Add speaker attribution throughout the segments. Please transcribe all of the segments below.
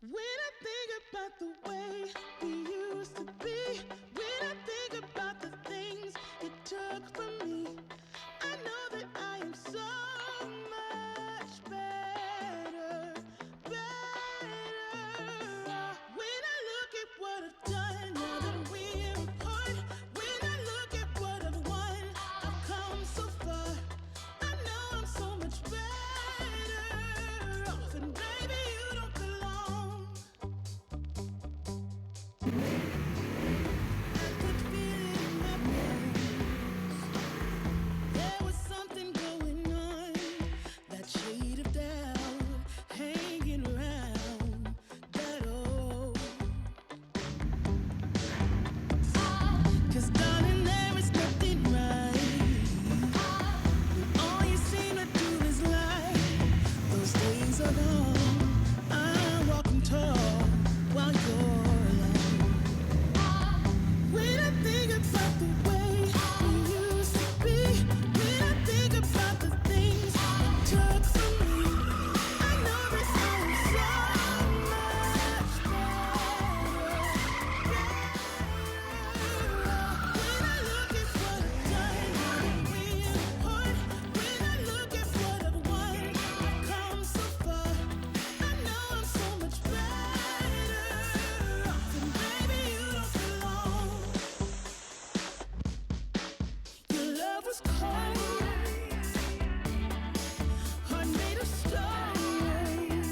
Speaker 1: When I think about the way we used to be, when I think about the things you took from me, I know that I am so much better, better. When I look at what I've done, now that we're apart, when I look at what I've won, I've come so far. I know I'm so much better off, and baby, you don't belong. I could feel it in my bones. There was something going on, that shade of doubt hanging around that old. 'Cause darling, there is nothing right. All you seem to do is lie. Those days are gone. I'm walking tall while you're alone. When I think about the way we used to be, when I think about the things you took from me, I know that I am so much better, better. When I look at what I've done, when we're apart, when I look at what I've won, I've come so far. I know I'm so much better off, and baby, you don't belong. Your love was cold, heart made of stone.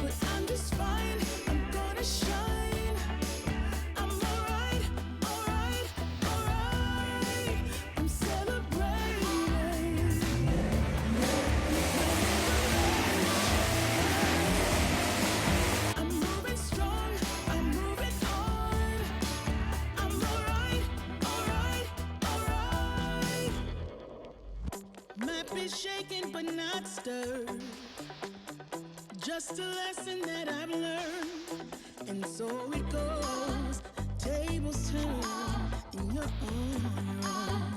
Speaker 1: But I'm just fine, I'm gonna shine. I'm alright, alright, alright. I'm celebrating. I'm moving strong, I'm moving on. I'm alright, alright, alright. Might be shaken but not stirred. Just a lesson that I've learned. And so it goes. Tables turn, and you're on your own.